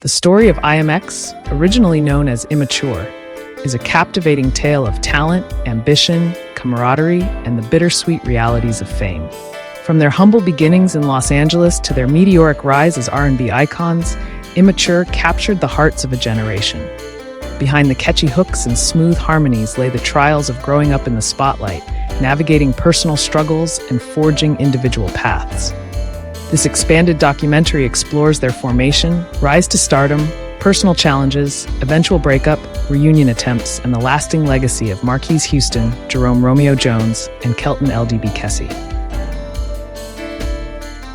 The story of IMX, originally known as Immature, is a captivating tale of talent, ambition, camaraderie, and the bittersweet realities of fame. From their humble beginnings in Los Angeles to their meteoric rise as R&B icons, Immature captured the hearts of a generation. Behind the catchy hooks and smooth harmonies lay the trials of growing up in the spotlight, navigating personal struggles and forging individual paths. This expanded documentary explores their formation, rise to stardom, personal challenges, eventual breakup, reunion attempts, and the lasting legacy of Marquise Houston, Jerome Romeo Jones, and Kelton LDB Kessie.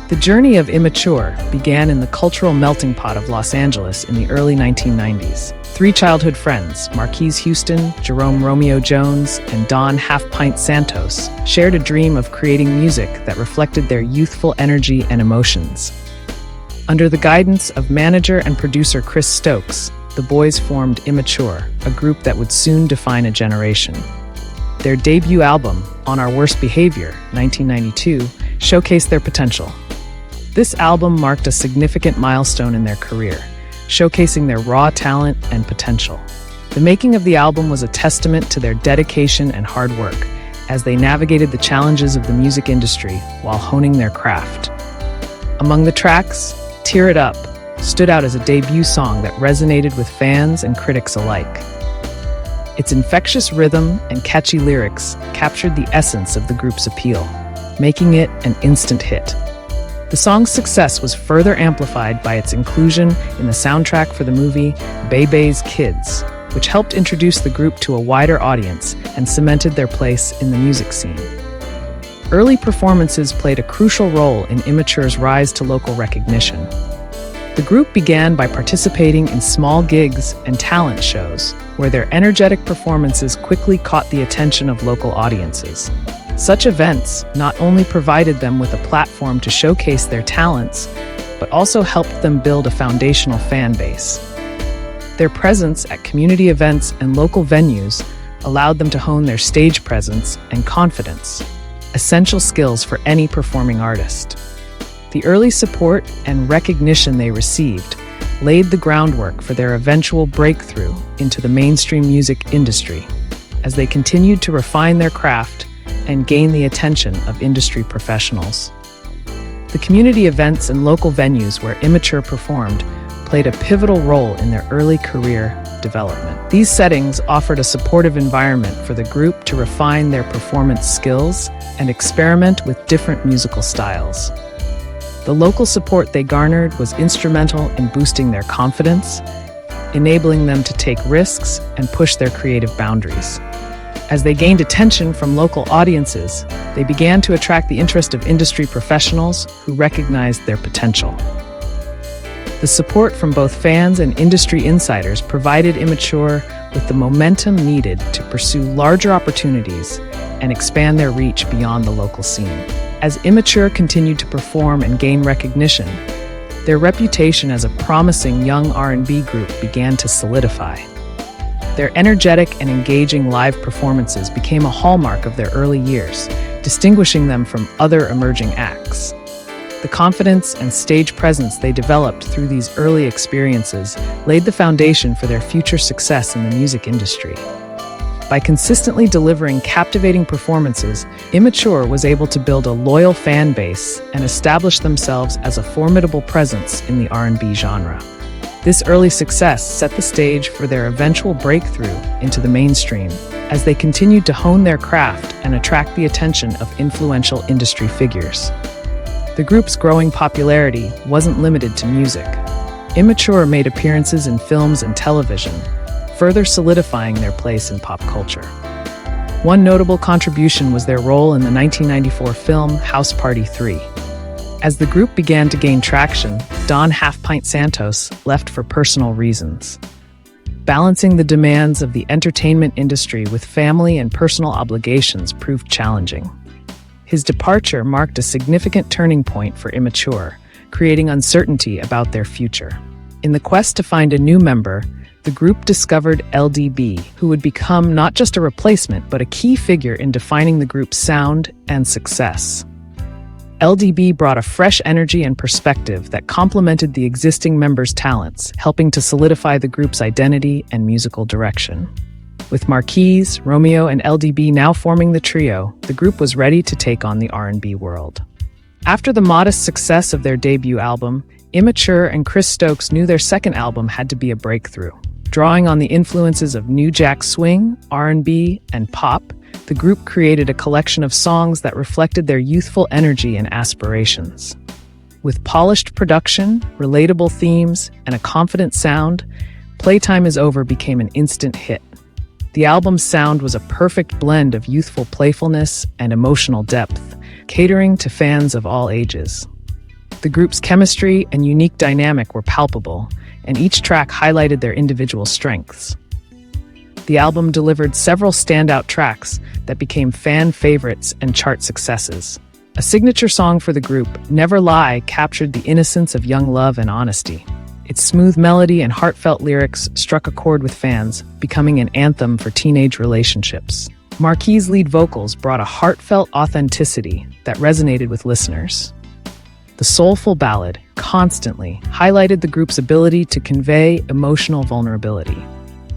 The journey of Immature began in the cultural melting pot of Los Angeles in the early 1990s. Three childhood friends, Marquise Houston, Jerome Romeo Jones, and Don Half-Pint Santos, shared a dream of creating music that reflected their youthful energy and emotions. Under the guidance of manager and producer Chris Stokes, the boys formed Immature, a group that would soon define a generation. Their debut album, On Our Worst Behavior, 1992, showcased their potential. This album marked a significant milestone in their career, showcasing their raw talent and potential. The making of the album was a testament to their dedication and hard work as they navigated the challenges of the music industry while honing their craft. Among the tracks, Tear It Up stood out as a debut song that resonated with fans and critics alike. Its infectious rhythm and catchy lyrics captured the essence of the group's appeal, making it an instant hit. The song's success was further amplified by its inclusion in the soundtrack for the movie Bebe's Kids, which helped introduce the group to a wider audience and cemented their place in the music scene. Early performances played a crucial role in Immature's rise to local recognition. The group began by participating in small gigs and talent shows, where their energetic performances quickly caught the attention of local audiences. Such events not only provided them with a platform to showcase their talents, but also helped them build a foundational fan base. Their presence at community events and local venues allowed them to hone their stage presence and confidence, essential skills for any performing artist. The early support and recognition they received laid the groundwork for their eventual breakthrough into the mainstream music industry, as they continued to refine their craft and gain the attention of industry professionals. The community events and local venues where Immature performed played a pivotal role in their early career development. These settings offered a supportive environment for the group to refine their performance skills and experiment with different musical styles. The local support they garnered was instrumental in boosting their confidence, enabling them to take risks and push their creative boundaries. As they gained attention from local audiences, they began to attract the interest of industry professionals who recognized their potential. The support from both fans and industry insiders provided Immature with the momentum needed to pursue larger opportunities and expand their reach beyond the local scene. As Immature continued to perform and gain recognition, their reputation as a promising young R&B group began to solidify. Their energetic and engaging live performances became a hallmark of their early years, distinguishing them from other emerging acts. The confidence and stage presence they developed through these early experiences laid the foundation for their future success in the music industry. By consistently delivering captivating performances, Immature was able to build a loyal fan base and establish themselves as a formidable presence in the R&B genre. This early success set the stage for their eventual breakthrough into the mainstream as they continued to hone their craft and attract the attention of influential industry figures. The group's growing popularity wasn't limited to music. Immature made appearances in films and television, further solidifying their place in pop culture. One notable contribution was their role in the 1994 film House Party 3. As the group began to gain traction, Don Half-Pint Santos left for personal reasons. Balancing the demands of the entertainment industry with family and personal obligations proved challenging. His departure marked a significant turning point for Immature, creating uncertainty about their future. In the quest to find a new member, the group discovered LDB, who would become not just a replacement but a key figure in defining the group's sound and success. LDB brought a fresh energy and perspective that complemented the existing members' talents, helping to solidify the group's identity and musical direction. With Marquise, Romeo, and LDB now forming the trio, the group was ready to take on the R&B world. After the modest success of their debut album, Immature and Chris Stokes knew their second album had to be a breakthrough. Drawing on the influences of New Jack Swing, R&B, and pop, the group created a collection of songs that reflected their youthful energy and aspirations. With polished production, relatable themes, and a confident sound, Playtime Is Over became an instant hit. The album's sound was a perfect blend of youthful playfulness and emotional depth, catering to fans of all ages. The group's chemistry and unique dynamic were palpable, and each track highlighted their individual strengths. The album delivered several standout tracks that became fan favorites and chart successes. A signature song for the group, Never Lie, captured the innocence of young love and honesty. Its smooth melody and heartfelt lyrics struck a chord with fans, becoming an anthem for teenage relationships. Marquis' lead vocals brought a heartfelt authenticity that resonated with listeners. The soulful ballad, Constantly, highlighted the group's ability to convey emotional vulnerability.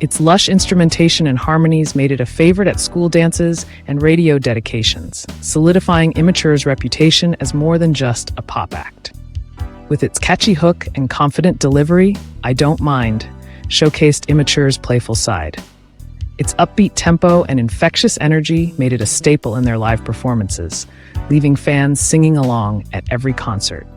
Its lush instrumentation and harmonies made it a favorite at school dances and radio dedications, solidifying Immature's reputation as more than just a pop act. With its catchy hook and confident delivery, I Don't Mind showcased Immature's playful side. Its upbeat tempo and infectious energy made it a staple in their live performances, leaving fans singing along at every concert.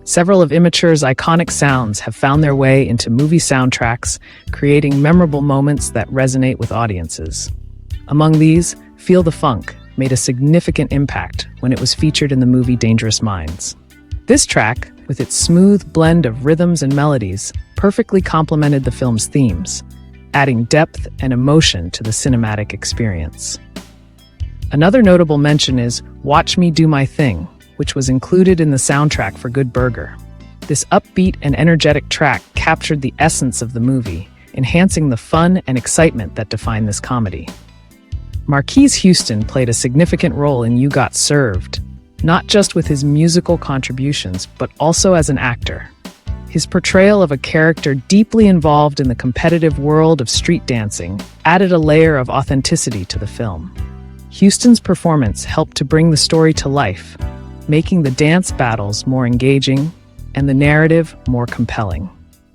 Several of Immature's iconic sounds have found their way into movie soundtracks, creating memorable moments that resonate with audiences. Among these, Feel the Funk made a significant impact when it was featured in the movie Dangerous Minds. This track, with its smooth blend of rhythms and melodies, perfectly complemented the film's themes, adding depth and emotion to the cinematic experience. Another notable mention is Watch Me Do My Thing, which was included in the soundtrack for Good Burger. This upbeat and energetic track captured the essence of the movie, enhancing the fun and excitement that define this comedy. Marquise Houston played a significant role in You Got Served, not just with his musical contributions, but also as an actor. His portrayal of a character deeply involved in the competitive world of street dancing added a layer of authenticity to the film. Houston's performance helped to bring the story to life, making the dance battles more engaging and the narrative more compelling.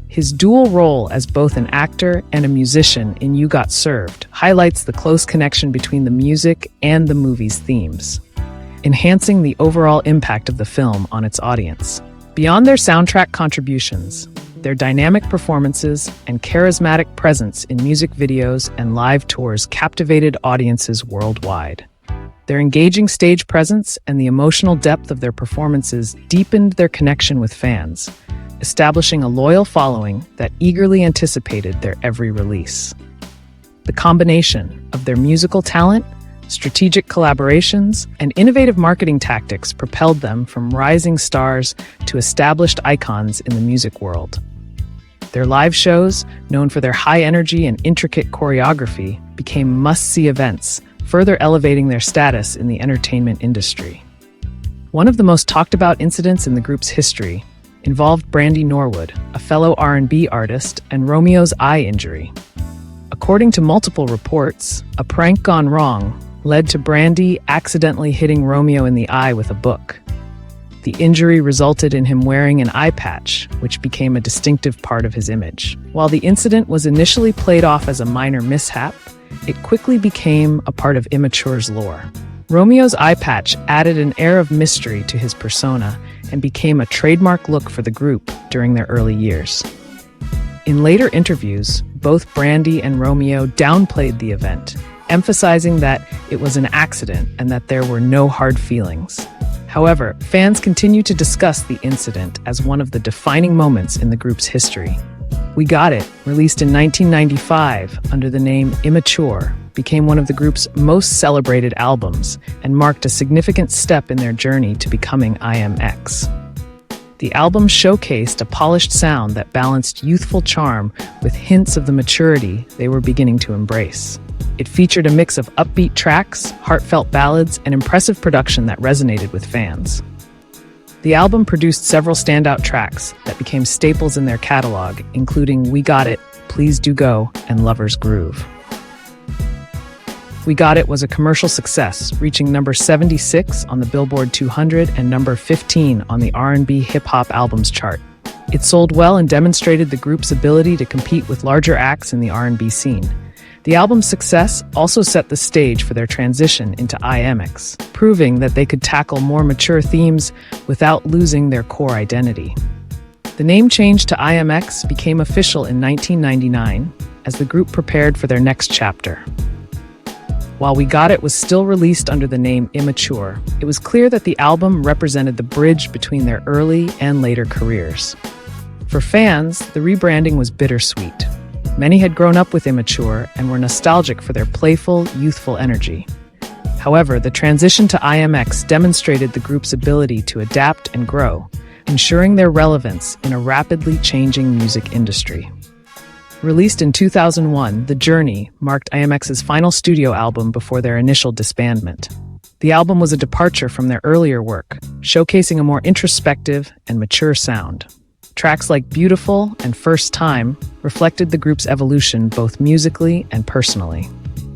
His dual role as both an actor and a musician in You Got Served highlights the close connection between the music and the movie's themes, enhancing the overall impact of the film on its audience. Beyond their soundtrack contributions, their dynamic performances and charismatic presence in music videos and live tours captivated audiences worldwide. Their engaging stage presence and the emotional depth of their performances deepened their connection with fans, establishing a loyal following that eagerly anticipated their every release. The combination of their musical talent, strategic collaborations, and innovative marketing tactics propelled them from rising stars to established icons in the music world. Their live shows, known for their high energy and intricate choreography, became must-see events, further elevating their status in the entertainment industry. One of the most talked-about incidents in the group's history involved Brandy Norwood, a fellow R&B artist, and Romeo's eye injury. According to multiple reports, a prank gone wrong led to Brandy accidentally hitting Romeo in the eye with a book. The injury resulted in him wearing an eye patch, which became a distinctive part of his image. While the incident was initially played off as a minor mishap, it quickly became a part of Immature's lore. Romeo's eye patch added an air of mystery to his persona and became a trademark look for the group during their early years. In later interviews, both Brandy and Romeo downplayed the event, emphasizing that it was an accident and that there were no hard feelings. However, fans continue to discuss the incident as one of the defining moments in the group's history. We Got It, released in 1995 under the name Immature, became one of the group's most celebrated albums and marked a significant step in their journey to becoming IMX. The album showcased a polished sound that balanced youthful charm with hints of the maturity they were beginning to embrace. It featured a mix of upbeat tracks, heartfelt ballads, and impressive production that resonated with fans. The album produced several standout tracks that became staples in their catalog, including We Got It, Please Do Go, and Lover's Groove. We Got It was a commercial success, reaching number 76 on the Billboard 200 and number 15 on the R&B hip-hop albums chart. It sold well and demonstrated the group's ability to compete with larger acts in the R&B scene. The album's success also set the stage for their transition into IMX, proving that they could tackle more mature themes without losing their core identity. The name change to IMX became official in 1999 as the group prepared for their next chapter. While We Got It was still released under the name Immature, it was clear that the album represented the bridge between their early and later careers. For fans, the rebranding was bittersweet. Many had grown up with Immature and were nostalgic for their playful, youthful energy. However, the transition to IMX demonstrated the group's ability to adapt and grow, ensuring their relevance in a rapidly changing music industry. Released in 2001, The Journey marked IMX's final studio album before their initial disbandment. The album was a departure from their earlier work, showcasing a more introspective and mature sound. Tracks like Beautiful and First Time reflected the group's evolution both musically and personally.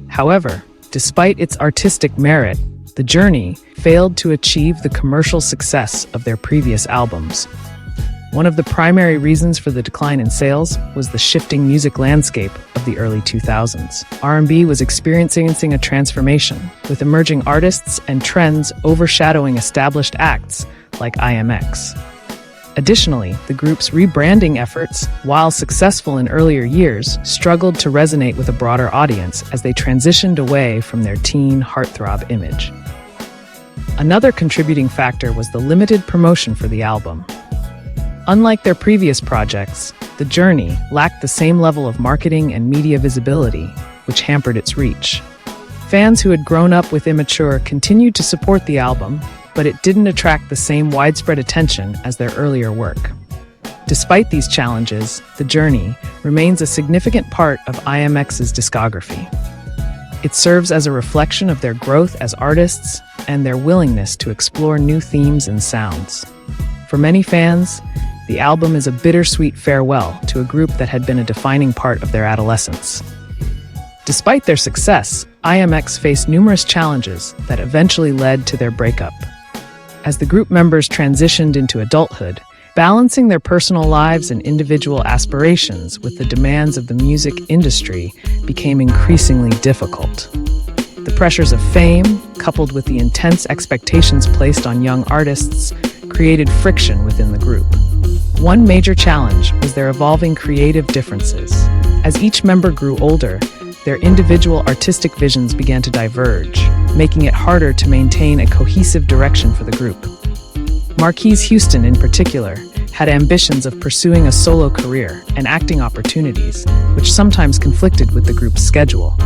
However, despite its artistic merit, The Journey failed to achieve the commercial success of their previous albums. One of the primary reasons for the decline in sales was the shifting music landscape of the early 2000s. R&B was experiencing a transformation, with emerging artists and trends overshadowing established acts like IMX. Additionally, the group's rebranding efforts, while successful in earlier years, struggled to resonate with a broader audience as they transitioned away from their teen heartthrob image. Another contributing factor was the limited promotion for the album. Unlike their previous projects, The Journey lacked the same level of marketing and media visibility, which hampered its reach. Fans who had grown up with Immature continued to support the album, but it didn't attract the same widespread attention as their earlier work. Despite these challenges, The Journey remains a significant part of IMX's discography. It serves as a reflection of their growth as artists and their willingness to explore new themes and sounds. For many fans, the album is a bittersweet farewell to a group that had been a defining part of their adolescence. Despite their success, IMX faced numerous challenges that eventually led to their breakup. As the group members transitioned into adulthood, balancing their personal lives and individual aspirations with the demands of the music industry became increasingly difficult. The pressures of fame, coupled with the intense expectations placed on young artists, created friction within the group. One major challenge was their evolving creative differences. As each member grew older, their individual artistic visions began to diverge, making it harder to maintain a cohesive direction for the group. Marquise Houston, in particular, had ambitions of pursuing a solo career and acting opportunities, which sometimes conflicted with the group's schedule.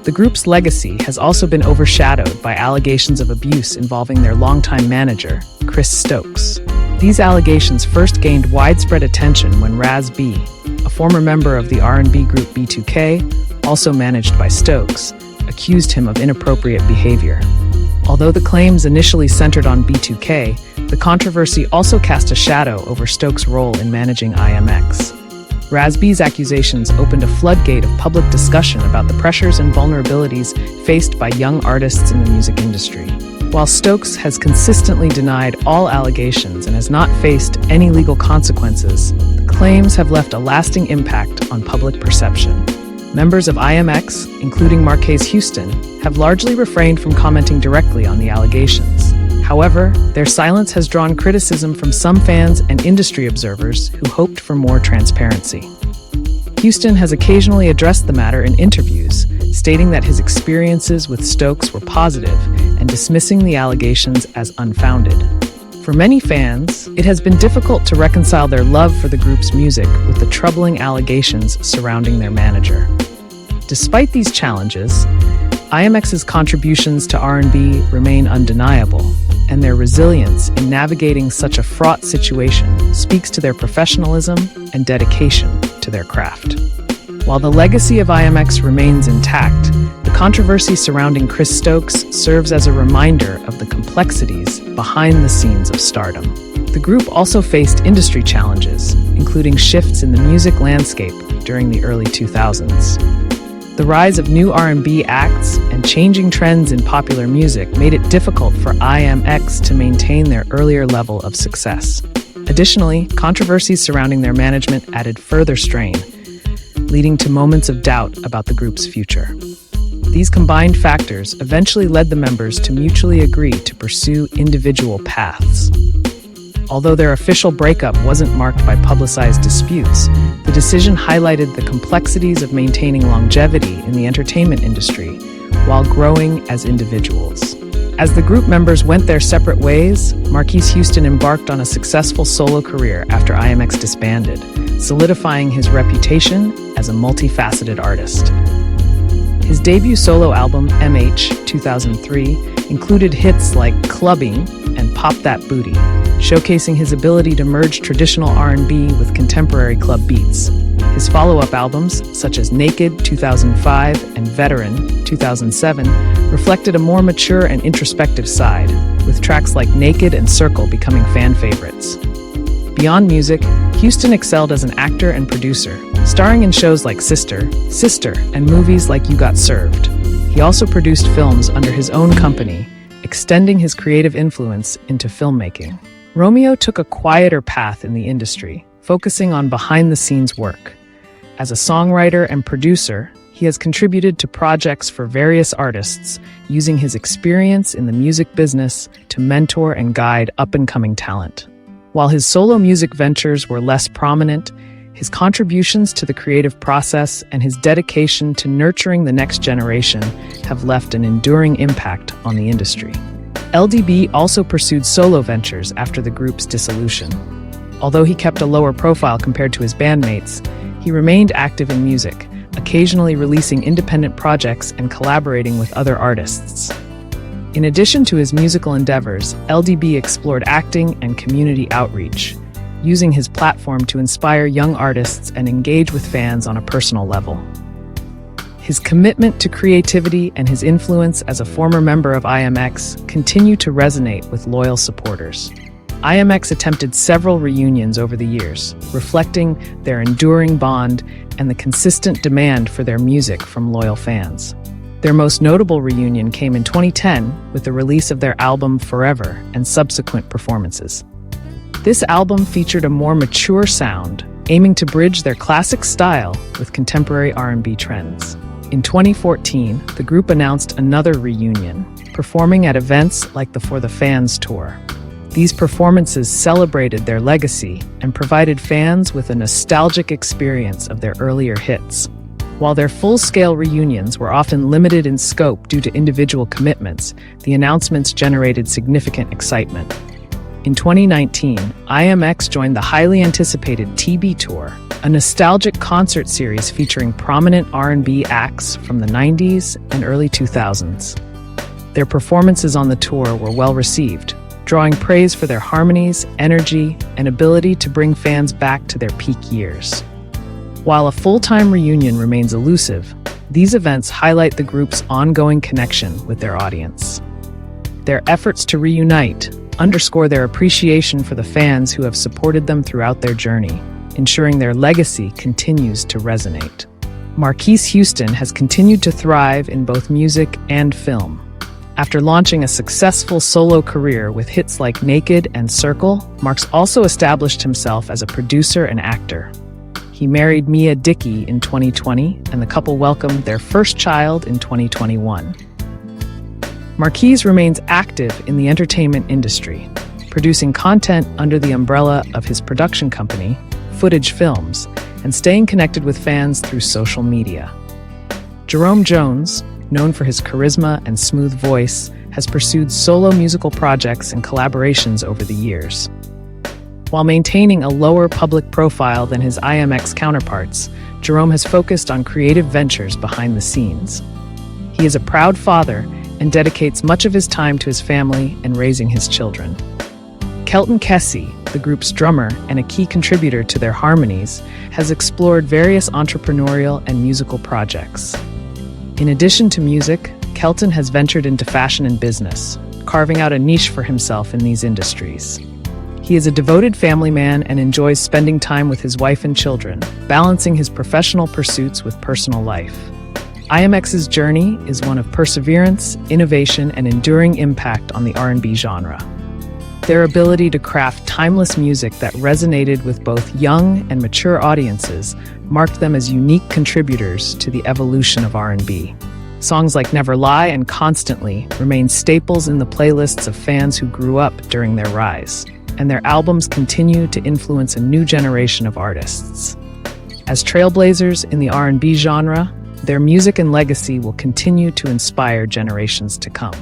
The group's legacy has also been overshadowed by allegations of abuse involving their longtime manager, Chris Stokes. These allegations first gained widespread attention when Raz B, a former member of the R&B group B2K, also managed by Stokes, accused him of inappropriate behavior. Although the claims initially centered on B2K, the controversy also cast a shadow over Stokes' role in managing IMX. Raz B's accusations opened a floodgate of public discussion about the pressures and vulnerabilities faced by young artists in the music industry. While Stokes has consistently denied all allegations and has not faced any legal consequences, the claims have left a lasting impact on public perception. Members of IMX, including Marquise Houston, have largely refrained from commenting directly on the allegations. However, their silence has drawn criticism from some fans and industry observers who hoped for more transparency. Houston has occasionally addressed the matter in interviews, stating that his experiences with Stokes were positive and dismissing the allegations as unfounded. For many fans, it has been difficult to reconcile their love for the group's music with the troubling allegations surrounding their manager. Despite these challenges, IMX's contributions to R&B remain undeniable, and their resilience in navigating such a fraught situation speaks to their professionalism and dedication to their craft. While the legacy of IMX remains intact, the controversy surrounding Chris Stokes serves as a reminder of the complexities behind the scenes of stardom. The group also faced industry challenges, including shifts in the music landscape during the early 2000s. The rise of new R&B acts and changing trends in popular music made it difficult for IMX to maintain their earlier level of success. Additionally, controversies surrounding their management added further strain, leading to moments of doubt about the group's future. These combined factors eventually led the members to mutually agree to pursue individual paths. Although their official breakup wasn't marked by publicized disputes, the decision highlighted the complexities of maintaining longevity in the entertainment industry while growing as individuals. As the group members went their separate ways, Marquise Houston embarked on a successful solo career after IMX disbanded, solidifying his reputation as a multifaceted artist. His debut solo album, MH 2003, included hits like Clubbing and Pop That Booty, showcasing his ability to merge traditional R&B with contemporary club beats. His follow-up albums, such as Naked 2005 and Veteran 2007, reflected a more mature and introspective side, with tracks like Naked and Circle becoming fan favorites. Beyond music, Houston excelled as an actor and producer, starring in shows like Sister, and movies like You Got Served. He also produced films under his own company, extending his creative influence into filmmaking. Romeo took a quieter path in the industry, focusing on behind-the-scenes work. As a songwriter and producer, he has contributed to projects for various artists, using his experience in the music business to mentor and guide up-and-coming talent. While his solo music ventures were less prominent, his contributions to the creative process and his dedication to nurturing the next generation have left an enduring impact on the industry. LDB also pursued solo ventures after the group's dissolution. Although he kept a lower profile compared to his bandmates, he remained active in music, occasionally releasing independent projects and collaborating with other artists. In addition to his musical endeavors, LDB explored acting and community outreach, using his platform to inspire young artists and engage with fans on a personal level. His commitment to creativity and his influence as a former member of IMX continue to resonate with loyal supporters. IMX attempted several reunions over the years, reflecting their enduring bond and the consistent demand for their music from loyal fans. Their most notable reunion came in 2010 with the release of their album Forever and subsequent performances. This album featured a more mature sound, aiming to bridge their classic style with contemporary R&B trends. In 2014, the group announced another reunion, performing at events like the For the Fans tour. These performances celebrated their legacy and provided fans with a nostalgic experience of their earlier hits. While their full-scale reunions were often limited in scope due to individual commitments, the announcements generated significant excitement. In 2019, IMX joined the highly anticipated TB Tour, a nostalgic concert series featuring prominent R&B acts from the 90s and early 2000s. Their performances on the tour were well received, drawing praise for their harmonies, energy, and ability to bring fans back to their peak years. While a full-time reunion remains elusive, these events highlight the group's ongoing connection with their audience. Their efforts to reunite underscore their appreciation for the fans who have supported them throughout their journey, ensuring their legacy continues to resonate. Marquise Houston has continued to thrive in both music and film. After launching a successful solo career with hits like Naked and Circle, Marks also established himself as a producer and actor. He married Mia Dickey in 2020, and the couple welcomed their first child in 2021. Marquise remains active in the entertainment industry, producing content under the umbrella of his production company, Footage Films, and staying connected with fans through social media. Jerome Jones, known for his charisma and smooth voice, has pursued solo musical projects and collaborations over the years. While maintaining a lower public profile than his IMX counterparts, Jerome has focused on creative ventures behind the scenes. He is a proud father and dedicates much of his time to his family and raising his children. Kelton Kessie, the group's drummer and a key contributor to their harmonies, has explored various entrepreneurial and musical projects. In addition to music, Kelton has ventured into fashion and business, carving out a niche for himself in these industries. He is a devoted family man and enjoys spending time with his wife and children, balancing his professional pursuits with personal life. IMX's journey is one of perseverance, innovation, and enduring impact on the R&B genre. Their ability to craft timeless music that resonated with both young and mature audiences marked them as unique contributors to the evolution of R&B. Songs like Never Lie and Constantly remain staples in the playlists of fans who grew up during their rise, and their albums continue to influence a new generation of artists. As trailblazers in the R&B genre, their music and legacy will continue to inspire generations to come.